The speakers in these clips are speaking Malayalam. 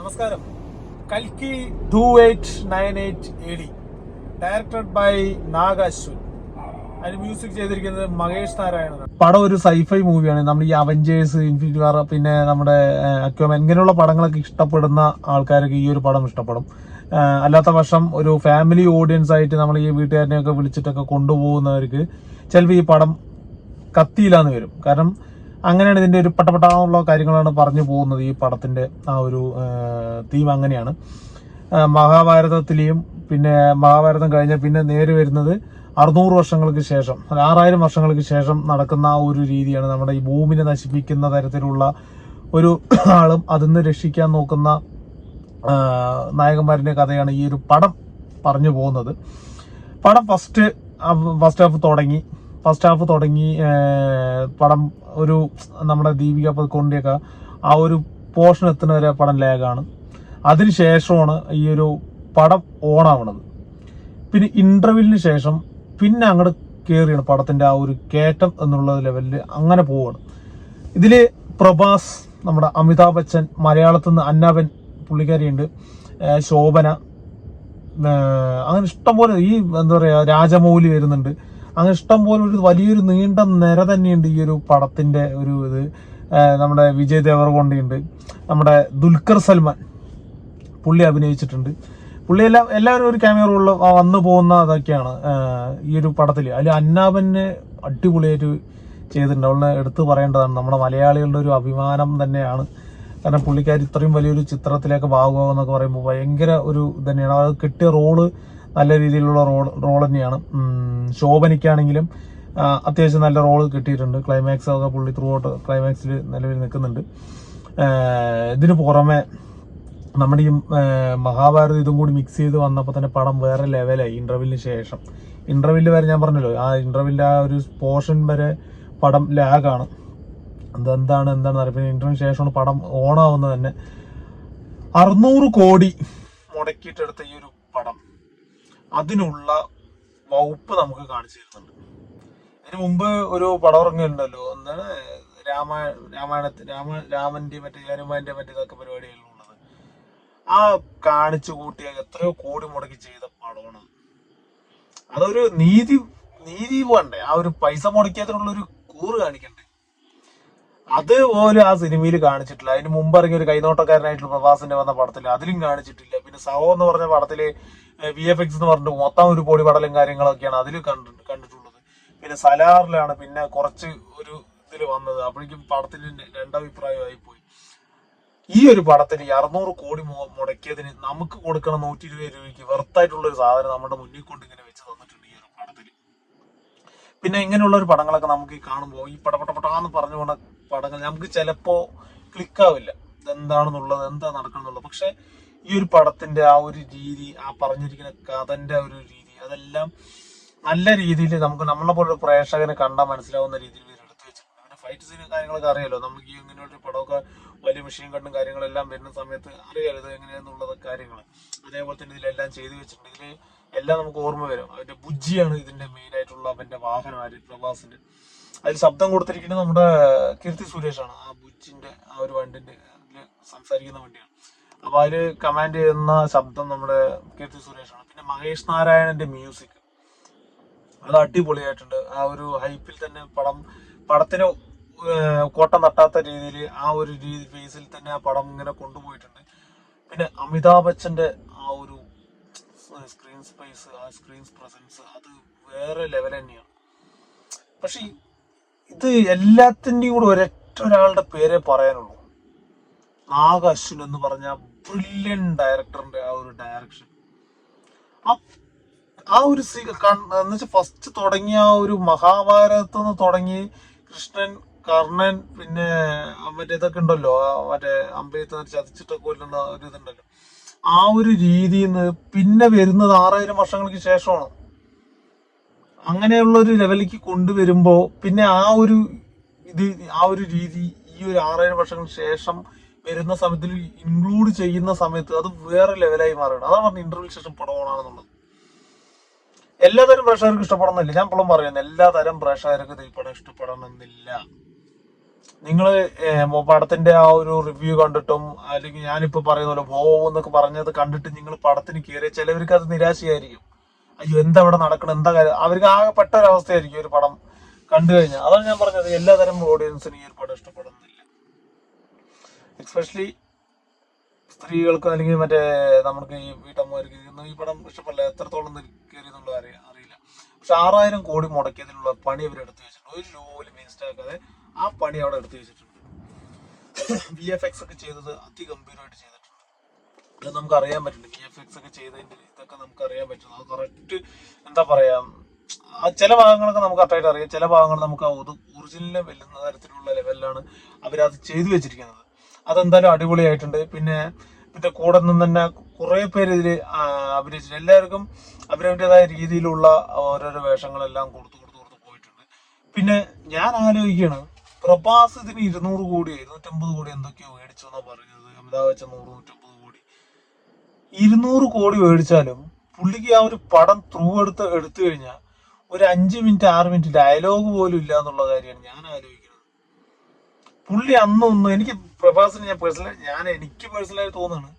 നമസ്കാരം. കൽക്കി 2898 AD directed by Nag Ashwin. അതിന് മ്യൂസിക് ചെയ്തിരിക്കുന്നത് മഹേഷ് നാരായണൻ. പടം ഒരു സൈഫൈ മൂവിയാണ്. നമ്മൾ ഈ അവഞ്ചേഴ്സ്, ഇൻഫിനിറ്റി വാർ, പിന്നെ നമ്മുടെ അക്വാമാൻ ഇങ്ങനെയുള്ള പടങ്ങളൊക്കെ ഇഷ്ടപ്പെടുന്ന ആൾക്കാരൊക്കെ ഈ ഒരു പടം ഇഷ്ടപ്പെടും. അല്ലാത്ത പക്ഷം ഒരു ഫാമിലി ഓഡിയൻസ് ആയിട്ട് നമ്മൾ ഈ വീട്ടുകാരനെയൊക്കെ വിളിച്ചിട്ടൊക്കെ കൊണ്ടുപോകുന്നവർക്ക് ചിലപ്പോൾ ഈ പടം കത്തിയില്ലാന്ന് വരും. കാരണം അങ്ങനെയാണ് ഇതിന്റെ ഒരു പട്ടപട്ടാന്നുള്ള കാര്യങ്ങളാണ് പറഞ്ഞു പോകുന്നത്. ഈ പടത്തിന്റെ ആ ഒരു തീം അങ്ങനെയാണ്. മഹാഭാരതത്തിലെയും പിന്നെ മഹാഭാരതം കഴിഞ്ഞ പിന്നെ നേരെ വരുന്നത് 600 വർഷങ്ങൾക്ക് ശേഷം, 6000 വർഷങ്ങൾക്ക് ശേഷം നടക്കുന്ന ആ ഒരു രീതിയാണ്. നമ്മുടെ ഈ ഭൂമിനെ നശിപ്പിക്കുന്ന തരത്തിലുള്ള ഒരു ആളും അതിന്ന് രക്ഷിക്കാൻ നോക്കുന്ന നായകന്മാരുടെ കഥയാണ് ഈ ഒരു പടം പറഞ്ഞു പോകുന്നത്. പടം ഫസ്റ്റ് ഹാഫ് തുടങ്ങി പടം ഒരു നമ്മുടെ ദീപിക പദുക്കോണിന്റെയൊക്കെ ആ ഒരു പോർഷൻ എത്തുന്ന വരെ പടം ലാഗാണ്. അതിനുശേഷമാണ് ഈ ഒരു പടം ഓണാവണത്. പിന്നെ ഇന്റർവെല്ലിന് ശേഷം പിന്നെ അങ്ങോട്ട് കയറിയാണ് പടത്തിന്റെ ആ ഒരു കയറ്റം എന്നുള്ള ലെവലിൽ അങ്ങനെ പോവാണ്. ഇതില് പ്രഭാസ്, നമ്മുടെ അമിതാഭ് ബച്ചൻ, മലയാളത്തിൽ നിന്ന് അന്നാബൻ പുള്ളിക്കാരിയുണ്ട്, ശോഭന, അങ്ങനെ ഇഷ്ടംപോലെ ഈ എന്താ പറയാ രാജമൗലി വരുന്നുണ്ട്. അങ്ങനെ ഇഷ്ടംപോലെ ഒരു വലിയൊരു നീണ്ട നിര തന്നെയുണ്ട് ഈ ഒരു പടത്തിന്റെ ഒരു ഇത്. നമ്മുടെ വിജയ് ദേവരകൊണ്ടയുണ്ട്, നമ്മുടെ ദുൽഖർ സൽമാൻ പുള്ളി അഭിനയിച്ചിട്ടുണ്ട്. എല്ലാവരും ഒരു ക്യാമിയോ റോളിൽ വന്നു പോകുന്ന അതൊക്കെയാണ് ഈ ഒരു പടത്തില്. അതിൽ അന്നാബന് അടിപൊളിയായിട്ട് ചെയ്തിട്ടുണ്ട്. അവളെ എടുത്തു പറയേണ്ടതാണ്. നമ്മുടെ മലയാളികളുടെ ഒരു അഭിമാനം തന്നെയാണ്. കാരണം പുള്ളിക്കാർ ഇത്രയും വലിയൊരു ചിത്രത്തിലേക്ക് ഭാഗമാകുമെന്നൊക്കെ പറയുമ്പോൾ ഭയങ്കര ഒരു തന്നെയാണ്. അത് കിട്ടിയ റോള് നല്ല രീതിയിലുള്ള റോൾ തന്നെയാണ്. ശോഭനിക്കാണെങ്കിലും അത്യാവശ്യം നല്ല റോള് കിട്ടിയിട്ടുണ്ട്. ക്ലൈമാക്സ് ഒക്കെ പുള്ളി ത്രൂ ഔട്ട് ക്ലൈമാക്സിൽ നിലവിൽ നിൽക്കുന്നുണ്ട്. ഇതിനു പുറമെ നമ്മുടെ ഈ മഹാഭാരതം ഇതും കൂടി മിക്സ് ചെയ്ത് വന്നപ്പോൾ തന്നെ പടം വേറെ ലെവലായി. ഇന്റർവെല്ലിന് ശേഷം, ഇന്റർവെല്ല് വരെ ഞാൻ പറഞ്ഞല്ലോ, ആ ഇന്റർവെല്ലിന്റെ ആ ഒരു പോർഷൻ വരെ പടം ലാഗാണ്. എന്താണ് പിന്നെ ഇന്റർവെല്ലിന് ശേഷമാണ് പടം ഓണാവുന്നത് തന്നെ. 600 കോടി മുടക്കിയിട്ടെടുത്ത ഈ ഒരു പടം അതിനുള്ള വകുപ്പ് നമുക്ക് കാണിച്ചു തരുന്നുണ്ട്. ഇതിനു മുമ്പ് ഒരു പടം ഇറങ്ങിയിട്ടുണ്ടല്ലോ, എന്താണ് രാമന്റെ മറ്റേ ഹനുമാന്റെ മറ്റേ ഇതൊക്കെ പരിപാടികളുള്ളത്. ആ കാണിച്ചു കൂട്ടിയ എത്രയോ കോടി മുടക്കി ചെയ്ത പടമാണ്. അതൊരു നീതി വേണ്ടേ? ആ ഒരു പൈസ മുടക്കിയതിനുള്ള ഒരു കൂറ് കാണിക്കണ്ടേ? അതുപോലെ ആ സിനിമയിൽ കാണിച്ചിട്ടില്ല. അതിന് മുമ്പ് ഇറങ്ങിയ ഒരു കൈനോട്ടക്കാരനായിട്ടുള്ള പ്രഭാസിന്റെ വന്ന പടത്തിൽ അതിലും കാണിച്ചിട്ടില്ല. പിന്നെ സഹോ എന്ന് പറഞ്ഞ പടത്തില് VFX എന്ന് പറഞ്ഞിട്ട് മൊത്തം ഒരു പൊടി പടലും കാര്യങ്ങളൊക്കെയാണ് അതിൽ കണ്ടിട്ടുള്ളത്. പിന്നെ സലാറിലാണ് പിന്നെ കുറച്ച് ഒരു ഇതിൽ വന്നത്. അപ്പോഴേക്കും പടത്തിന് രണ്ടഭിപ്രായമായി പോയി. ഈ ഒരു പടത്തിന് 600 കോടി മുടക്കിയതിന് നമുക്ക് കൊടുക്കണം 120 രൂപയ്ക്ക് വെർത്തായിട്ടുള്ള ഒരു സാധനം നമ്മുടെ മുന്നിൽ കൊണ്ട് ഇങ്ങനെ വെച്ച് തന്നിട്ടുണ്ട് ഈ ഒരു പടത്തിൽ. പിന്നെ ഇങ്ങനെയുള്ള ഒരു പടങ്ങളൊക്കെ നമുക്ക് ഈ കാണുമ്പോൾ ഈ പടപടപടാന്ന് പറഞ്ഞു പോണ പടങ്ങൾ നമുക്ക് ചിലപ്പോ ക്ലിക്കാവില്ല. ഇതെന്താണെന്നുള്ളത്, എന്താ നടക്കണമെന്നുള്ളത്. പക്ഷെ ഈ ഒരു പടത്തിന്റെ ആ ഒരു രീതി, ആ പറഞ്ഞിരിക്കുന്ന കഥന്റെ ഒരു രീതി, അതെല്ലാം നല്ല രീതിയിൽ നമുക്ക് നമ്മളെ പോലെ പ്രേക്ഷകന് കണ്ടാൽ മനസ്സിലാവുന്ന രീതിയിൽ എടുത്തു വെച്ചിട്ടുണ്ട്. പിന്നെ ഫൈറ്റ് സീൻ കാര്യങ്ങളൊക്കെ അറിയാലോ നമുക്ക്. ഈ ഇങ്ങനെയൊരു പടമൊക്കെ വലിയ മെഷീൻ കണ്ടും കാര്യങ്ങളെല്ലാം വരുന്ന സമയത്ത് അറിയാലോ ഇത് എങ്ങനെയാന്നുള്ള കാര്യങ്ങൾ. അതേപോലെ തന്നെ ഇതിലെല്ലാം ചെയ്തു വെച്ചിട്ടുണ്ട്. ഇതിൽ എല്ലാം നമുക്ക് ഓർമ്മ വരും. അവന്റെ ബുജ്ജിയാണ് ഇതിന്റെ മെയിൻ ആയിട്ടുള്ള അവന്റെ വാഹനം പ്രഭാസിന്റെ. അതിൽ ശബ്ദം കൊടുത്തിരിക്കുന്നത് നമ്മുടെ കീർത്തി സുരേഷാണ്. ആ ബുജ്ജിന്റെ ആ ഒരു വണ്ടിന്റെ സംസാരിക്കുന്ന വണ്ടിയാണ്. അപ്പൊ അതില് കമാൻഡ് ചെയ്യുന്ന ശബ്ദം നമ്മുടെ കീർത്തി സുരേഷാണ്. പിന്നെ മഹേഷ് നാരായണന്റെ മ്യൂസിക് അത് അടിപൊളിയായിട്ടുണ്ട്. ആ ഒരു ഹൈപ്പിൽ തന്നെ പടത്തിന് കോട്ടം തട്ടാത്ത രീതിയിൽ ആ ഒരു ഫേസിൽ തന്നെ ആ പടം ഇങ്ങനെ കൊണ്ടുപോയിട്ടുണ്ട്. പിന്നെ അമിതാഭ് ബച്ചന്റെ ആ ഒരു സ്ക്രീൻ സ്പേസ്, ആ സ്ക്രീൻ പ്രസൻസ് അത് വേറെ ലെവൽ തന്നെയാണ്. പക്ഷെ ഇത് എല്ലാത്തിൻ്റെയും കൂടെ ഒരൊരാളുടെ പേരെ പറയാനുള്ളൂ. നാഗ് അശ്വിൻ എന്ന് പറഞ്ഞ ബ്രില്യന്റ് ഡയറക്ടറിന്റെ ആ ഒരു ഡയറക്ഷൻ, ആ ഒരു എന്നുവെച്ചാൽ ഫസ്റ്റ് തുടങ്ങിയ ആ ഒരു മഹാഭാരതത്തിൽ നിന്ന് തുടങ്ങി കൃഷ്ണൻ, കർണൻ, പിന്നെ മറ്റേ ഇതൊക്കെ ഉണ്ടല്ലോ, മറ്റേ അമ്പയത്ത് ചതിച്ചിട്ടൊക്കെ കൊല്ലുന്ന ഒരു ഇതുണ്ടല്ലോ, ആ ഒരു രീതിയിൽ നിന്ന് പിന്നെ വരുന്നത് 6000 വർഷങ്ങൾക്ക് ശേഷമാണ്. അങ്ങനെയുള്ള ഒരു ലെവലിലേക്ക് കൊണ്ടുവരുമ്പോ പിന്നെ ആ ഒരു രീതി ഈ ഒരു 6000 വർഷങ്ങൾക്ക് ശേഷം വരുന്ന സമയത്തിൽ ഇൻക്ലൂഡ് ചെയ്യുന്ന സമയത്ത് അത് വേറെ ലെവലായി മാറുകയാണ്. അതാണ് പറഞ്ഞ ഇന്റർവ്യൂ ശേഷം പടമാണെന്നുള്ളത്. എല്ലാതരം പ്രേക്ഷകർക്ക് ഇഷ്ടപ്പെടണമെന്നില്ല. ഞാൻ ഇപ്പോഴും പറയുന്നത് എല്ലാതരം പ്രേക്ഷകർക്ക് ഈ പടം ഇഷ്ടപ്പെടണമെന്നില്ല. നിങ്ങൾ പടത്തിന്റെ ആ ഒരു റിവ്യൂ കണ്ടിട്ടും അല്ലെങ്കിൽ ഞാനിപ്പോ പറയുന്ന പോലെ എന്നൊക്കെ പറഞ്ഞത് കണ്ടിട്ട് നിങ്ങൾ പടത്തിന് കയറിയ ചിലവർക്ക് അത് നിരാശയായിരിക്കും. അയ്യോ എന്താ ഇവിടെ നടക്കണം, എന്താ കാര്യം, അവർക്ക് ആകെ പെട്ട ഒരവസ്ഥയായിരിക്കും ഒരു പടം കണ്ടു കഴിഞ്ഞാൽ. അതാണ് ഞാൻ പറഞ്ഞത്, എല്ലാതരം ഓഡിയൻസിനും ഈ ഒരു പടം ഇഷ്ടപ്പെടുന്നില്ല. എക്സ്പെഷ്യലി സ്ത്രീകൾക്ക് അല്ലെങ്കിൽ മറ്റേ നമുക്ക് ഈ വീട്ടമ്മമാർക്ക് ഈ പടം ഇഷ്ടപ്പെടില്ല. എത്രത്തോളം കയറി എന്നുള്ളത് അറിയില്ല. പക്ഷെ 6,000 കോടി മുടക്കിയതിനുള്ള പണി അവർ എടുത്തു വെച്ചിട്ടുണ്ട്. ഒരു ലോലും വേസ്റ്റ് ആക്കാതെ ആ പണി അവിടെ എടുത്തു വെച്ചിട്ടുണ്ട്. VFX ഒക്കെ ചെയ്തത് അതിഗംഭീരമായിട്ട് ചെയ്തിട്ടുണ്ട്. അത് നമുക്ക് അറിയാൻ പറ്റുന്നുണ്ട്. VFX ഒക്കെ ചെയ്തതിന്റെ ഇതൊക്കെ നമുക്ക് അറിയാൻ പറ്റുന്നു. അത് കറക്റ്റ് എന്താ പറയാ, ചില ഭാഗങ്ങളൊക്കെ നമുക്ക് കറക്റ്റായിട്ട് അറിയാം, ചില ഭാഗങ്ങൾ നമുക്ക് ഒറിജിനലിനെ വെല്ലുന്ന തരത്തിലുള്ള ലെവലിലാണ് അവരത് ചെയ്തു വെച്ചിരിക്കുന്നത്. അതെന്തായാലും അടിപൊളിയായിട്ടുണ്ട്. പിന്നെ കൂടെ നിന്ന് തന്നെ കുറെ പേര് ഇതിൽ അഭിനയിച്ചിട്ടുണ്ട്. എല്ലാവർക്കും അവരവരുടേതായ രീതിയിലുള്ള ഓരോരോ വേഷങ്ങളെല്ലാം കൊടുത്തു പോയിട്ടുണ്ട്. പിന്നെ ഞാൻ ആലോചിക്കുകയാണ്, പ്രഭാസ് ഇതിന് 200 കോടി 250 കോടി എന്തൊക്കെയോ മേടിച്ചു എന്നാ പറയുന്നത്. അമിതാഭ് ബച്ചൻ 100-150 കോടി. 200 കോടി മേടിച്ചാലും പുള്ളിക്ക് ആ ഒരു പടം എടുത്തു കഴിഞ്ഞാൽ ഒരു 5 മിനിറ്റ് 6 മിനിറ്റ് ഡയലോഗ് പോലും ഇല്ല എന്നുള്ള കാര്യമാണ് ഞാൻ ആലോചിക്കുന്നത്. പുള്ളി അന്നൊന്നും എനിക്ക് പ്രഭാസിന് എനിക്ക് പേഴ്സണലായി തോന്നുന്നു,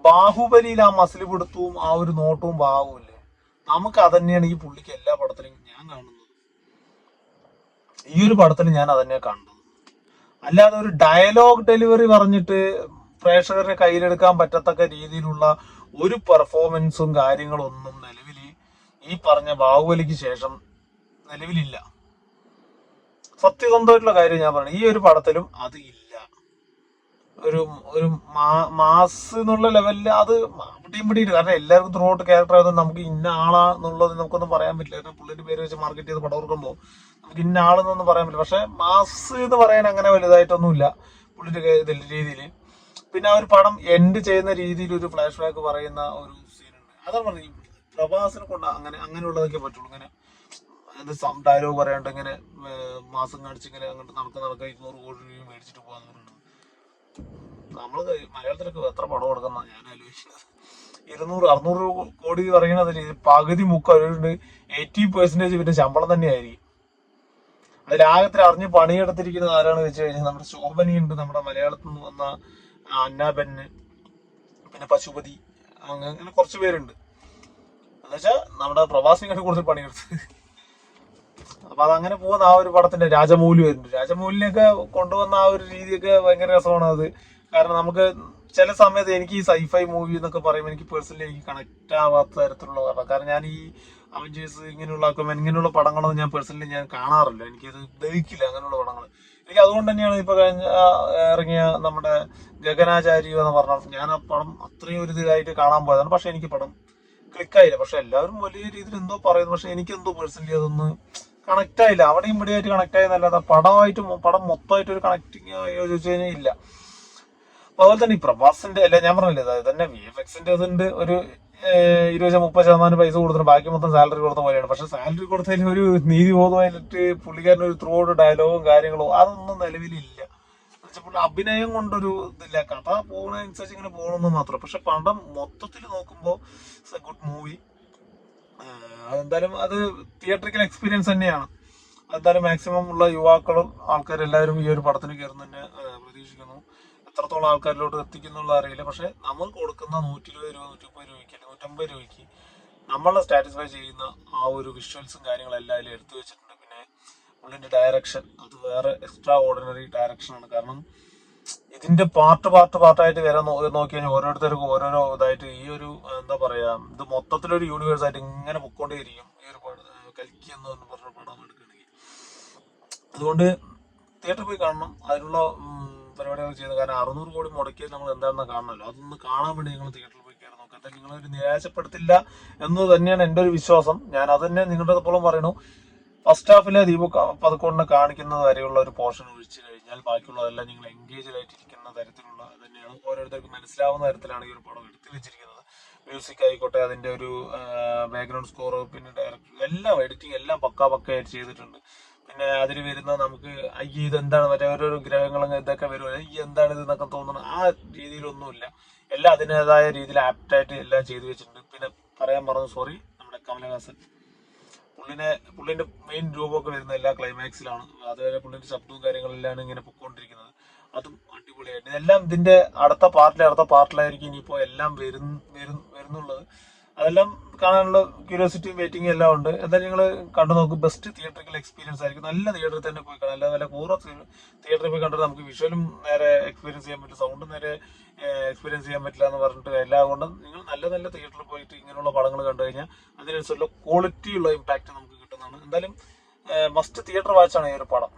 ബാഹുബലിയിൽ ആ മസിൽ പിടുത്തവും ആ ഒരു നോട്ടവും ഭാവവും ഇല്ലേ, നമുക്ക് അതന്നെയാണ് ഈ പുള്ളിക്ക് എല്ലാ പടത്തിലും ഞാൻ കാണുന്നത്. ഈ ഒരു പടത്തിൽ ഞാൻ അതന്നെയാണ് കാണുന്നത്. അല്ലാതെ ഒരു ഡയലോഗ് ഡെലിവറി പറഞ്ഞിട്ട് പ്രേക്ഷകരെ കയ്യിലെടുക്കാൻ പറ്റത്തക്ക രീതിയിലുള്ള ഒരു പെർഫോമൻസും കാര്യങ്ങളൊന്നും നിലവിൽ ഈ പറഞ്ഞ ബാഹുബലിക്ക് ശേഷം നിലവിലില്ല. സത്യസന്ധമായിട്ടുള്ള കാര്യം ഞാൻ പറഞ്ഞു, ഈ ഒരു പടത്തിലും അത് ഇല്ല. ഒരു ഒരു മാസ് എന്നുള്ള ലെവലിൽ അത് അവിടെയും പിടിയിട്ട്, കാരണം എല്ലാവർക്കും ത്രൂ ഔട്ട് ക്യാരക്ടർ ആയതുകൊണ്ട് നമുക്ക് ഇന്ന ആളാന്നുള്ളത് നമുക്കൊന്നും പറയാൻ പറ്റില്ല. കാരണം പുള്ളിന്റെ പേര് വെച്ച് മാർക്കറ്റ് ചെയ്ത് പടം ഇറക്കുമ്പോൾ നമുക്ക് ഇന്ന ആളെന്നൊന്നും പറയാൻ പറ്റില്ല. പക്ഷെ മാസ് എന്ന് പറയാൻ അങ്ങനെ വലുതായിട്ടൊന്നുമില്ല പുള്ളിന്റെ രീതിയിൽ. പിന്നെ ആ ഒരു പടം എൻഡ് ചെയ്യുന്ന രീതിയിൽ ഒരു ഫ്ലാഷ് ബാക്ക് പറയുന്ന ഒരു സീനുണ്ട്. അതാണ് പറഞ്ഞത്, പ്രഭാസിനെ കൊണ്ട് അങ്ങനെയുള്ളതൊക്കെ പറ്റുള്ളൂ. ഇങ്ങനെ ഡയലോഗ് പറയാണ്ട് ഇങ്ങനെ മാസം കാണിച്ച് ഇങ്ങനെ അങ്ങോട്ട് നടക്കാൻ 200 കോടി രൂപ മേടിച്ചിട്ട് പോകാന്ന് പറയുന്നത്. നമ്മള് മലയാളത്തിലൊക്കെ എത്ര പടം കൊടുക്കുന്ന ഞാൻ ആലോചിക്കുന്നത്. 200-600 കോടി പറയുന്നതിൽ പകുതി മുക്കാലുണ്ട് 80% പിന്നെ ശമ്പളം തന്നെയായിരിക്കും. അതിലാകത്തിൽ അറിഞ്ഞ് പണിയെടുത്തിരിക്കുന്നത് ആരാണെന്ന് വെച്ച് കഴിഞ്ഞാൽ നമ്മുടെ ശോഭനയുണ്ട്, നമ്മുടെ മലയാളത്തിൽ നിന്ന് വന്ന അന്നാബെന്ന്, പിന്നെ പശുപതി, അങ്ങനെ കുറച്ച് പേരുണ്ട്. എന്നുവെച്ചാൽ നമ്മുടെ പ്രവാസികളെ കൂടുതൽ പണിയെടുത്ത്. അപ്പൊ അതങ്ങനെ പോകുന്ന ആ ഒരു പടത്തിന്റെ രാജമൗലി വരുന്നുണ്ട്. രാജമൗലിനെയൊക്കെ കൊണ്ടുവന്ന ആ ഒരു രീതിയൊക്കെ ഭയങ്കര രസമാണ് അത്. കാരണം നമുക്ക് ചില സമയത്ത് എനിക്ക് ഈ സൈഫൈ മൂവി എന്നൊക്കെ പറയുമ്പോൾ എനിക്ക് പേഴ്സണലി എനിക്ക് കണക്ട് ആവാത്ത തരത്തിലുള്ള പടം. കാരണം ഞാൻ ഈ അവഞ്ചേഴ്സ് ഇങ്ങനെയുള്ള പടങ്ങളൊന്നും ഞാൻ പേഴ്സണലി ഞാൻ കാണാറില്ല. എനിക്കത് ദഹിക്കില്ല അങ്ങനെയുള്ള പടങ്ങൾ. എനിക്ക് അതുകൊണ്ട് തന്നെയാണ് ഇപ്പൊ ഇറങ്ങിയ നമ്മുടെ ഗഗനാചാരി എന്ന് പറഞ്ഞ ഞാൻ ആ പടം അത്രയും ഒരു ഇതായിട്ട് കാണാൻ പോയതാണ്. പക്ഷെ എനിക്ക് പടം ക്ലിക്കായില്ല. പക്ഷെ എല്ലാവരും വലിയ രീതിയിൽ എന്തോ പറയുന്നു, പക്ഷെ എനിക്കെന്തോ പേഴ്സണലി അതൊന്ന് കണക്ട് ആയില്ല. അവിടെയും ഇവിടെയായിട്ട് കണക്ട് ആയെന്നല്ലാതെ പടം മൊത്തമായിട്ട് ഒരു കണക്ടിങ് ചോദിച്ചു കഴിഞ്ഞാൽ ഇല്ല. അതുപോലെ തന്നെ ഈ പ്രഭാസിന്റെ അല്ല ഞാൻ പറഞ്ഞില്ലേ, അതായത് തന്നെ VFXന്റെ അതുണ്ട്, ഒരു 20-30% പൈസ കൊടുത്തിട്ട് ബാക്കി മൊത്തം സാലറി കൊടുത്ത പോലെയാണ്. പക്ഷെ സാലറി കൊടുത്തതിന് ഒരു നീതിബോധമായിട്ട് പുള്ളിക്കാരൻ ഒരു ത്രൂ ഔട്ട് ഡയലോഗും കാര്യങ്ങളോ അതൊന്നും നിലവിലില്ല. പുള്ളി അഭിനയം കൊണ്ടൊരു ഇതില്ല, കഥ പോകുന്നതനുസരിച്ച് ഇങ്ങനെ പോകണമെന്ന് മാത്രം. പക്ഷെ പടം മൊത്തത്തിൽ നോക്കുമ്പോൾ ഗുഡ് മൂവി. അതെന്തായാലും അത് തിയേറ്ററിക്കൽ എക്സ്പീരിയൻസ് തന്നെയാണ്. എന്തായാലും മാക്സിമം ഉള്ള യുവാക്കളും ആൾക്കാരെല്ലാവരും ഈ ഒരു പടത്തിന് കയറുന്ന തന്നെ പ്രതീക്ഷിക്കുന്നു. എത്രത്തോളം ആൾക്കാരിലോട്ട് എത്തിക്കുന്നുള്ള അറിയില്ല. പക്ഷെ നമ്മൾ കൊടുക്കുന്ന 120 രൂപ 130 രൂപയ്ക്ക് 150 രൂപയ്ക്ക് നമ്മളെ സാറ്റിസ്ഫൈ ചെയ്യുന്ന ആ ഒരു വിഷ്വൽസും കാര്യങ്ങളെല്ലാം അതിൽ എടുത്തു വെച്ചിട്ടുണ്ട്. പിന്നെ പുള്ളിന്റെ ഡയറക്ഷൻ അത് വേറെ എക്സ്ട്രാ ഓർഡിനറി ഡയറക്ഷനാണ്. കാരണം ഇതിന്റെ പാർട്ടായിട്ട് വരാൻ നോക്കി കഴിഞ്ഞാൽ ഓരോരുത്തർക്കും ഓരോരോ ഇതായിട്ട് ഈ ഒരു എന്താ പറയാ, ഇത് മൊത്തത്തിലൊരു യൂണിവേഴ്സ് ആയിട്ട് ഇങ്ങനെ പൊക്കോണ്ടേയിരിക്കും ഈ ഒരു കൽക്കി എന്ന് പറഞ്ഞ പടം എടുക്കുകയാണെങ്കിൽ. അതുകൊണ്ട് തിയേറ്ററിൽ പോയി കാണണം. അതിനുള്ള പരിപാടികൾ ചെയ്യുന്നത്. കാരണം 600 കോടി മുടക്കിയത് നമ്മൾ എന്താണെന്ന് കാണണമല്ലോ. അതൊന്ന് കാണാൻ വേണ്ടി നിങ്ങൾ തിയേറ്ററിൽ പോയി കയറി നോക്കാം. എന്തായാലും നിങ്ങളൊരു നിരാശപ്പെടുത്തില്ല എന്ന് തന്നെയാണ് എൻ്റെ ഒരു വിശ്വാസം. ഞാൻ അത് തന്നെ നിങ്ങളുടെ എപ്പോഴും പറയണു. ഫസ്റ്റ് ഹാഫിലെ ദീപക് പതുക്കോടിനെ കാണിക്കുന്നത് വരെയുള്ള ഒരു പോർഷൻ ഒഴിച്ചു കഴിഞ്ഞാൽ ബാക്കിയുള്ളതെല്ലാം നിങ്ങൾ എൻഗേജ് ആയിട്ടിരിക്കുന്ന തരത്തിലുള്ള തന്നെയാണ്. ഓരോരുത്തർക്കും മനസ്സിലാവുന്ന തരത്തിലാണ് ഈ ഒരു പടം എടുത്തു വെച്ചിരിക്കുന്നത്. മ്യൂസിക് ആയിക്കോട്ടെ, അതിന്റെ ഒരു ബാക്ക്ഗ്രൗണ്ട് സ്കോർ, പിന്നെ ഡയറക്ടർ എല്ലാം എഡിറ്റിംഗ് എല്ലാം പക്കയായിട്ട് ചെയ്തിട്ടുണ്ട്. പിന്നെ അതിൽ വരുന്ന നമുക്ക് ഇതെന്താണ് മറ്റേ ഓരോരോ ഗ്രഹങ്ങളും ഇതൊക്കെ വരും, എന്താണ് ഇത് എന്നൊക്കെ തോന്നുന്നത് ആ രീതിയിലൊന്നുമില്ല. എല്ലാം അതിൻ്റെതായ രീതിയിൽ ആപ്റ്റായിട്ട് എല്ലാം ചെയ്തു വെച്ചിട്ടുണ്ട്. പിന്നെ പറയാൻ പറഞ്ഞു, സോറി, നമ്മുടെ കമലഹാസൻ പുള്ളിന്റെ മെയിൻ രൂപമൊക്കെ വരുന്ന എല്ലാ ക്ലൈമാക്സിലാണ്. അതുവരെ പുള്ളിന്റെ ശബ്ദവും കാര്യങ്ങളെല്ലാം ഇങ്ങനെ പൊക്കോണ്ടിരിക്കുന്നത്. അതും അടിപൊളിയായിട്ട് ഇതെല്ലാം ഇതിന്റെ അടുത്ത പാർട്ടിലായിരിക്കും ഇനിയിപ്പോ എല്ലാം വരുന്നുള്ളത്. അതെല്ലാം കാണാനുള്ള ക്യൂരിയോസിറ്റിയും വെയിറ്റിംഗും എല്ലാം ഉണ്ട്. എന്തായാലും നിങ്ങൾ കണ്ടു നോക്കും. ബെസ്റ്റ് തിയേറ്ററിക്കൽ എക്സ്പീരിയൻസ് ആയിരിക്കും. നല്ല തിയേറ്ററിൽ തന്നെ പോയി കാണാം. അല്ലാതെ നല്ല കൂറ തിയേറ്ററിൽ പോയി കണ്ടിട്ട് നമുക്ക് വിഷ്വലും നേരെ എക്സ്പീരിയൻസ് ചെയ്യാൻ പറ്റും, സൗണ്ടും നേരെ എക്സ്പീരിയൻസ് ചെയ്യാൻ പറ്റില്ല എന്ന് പറഞ്ഞിട്ട് എല്ലാം കൊണ്ടും നിങ്ങൾ നല്ല തിയേറ്ററിൽ പോയിട്ട് ഇങ്ങനെയുള്ള പടങ്ങൾ കണ്ടു കഴിഞ്ഞാൽ അതിനനുസരിച്ചുള്ള ക്വാളിറ്റിയുള്ള ഇമ്പാക്റ്റ് നമുക്ക് കിട്ടുന്നതാണ്. എന്തായാലും മസ്റ്റ് തിയേറ്റർ വാച്ചാണ് ഈ ഒരു പടം.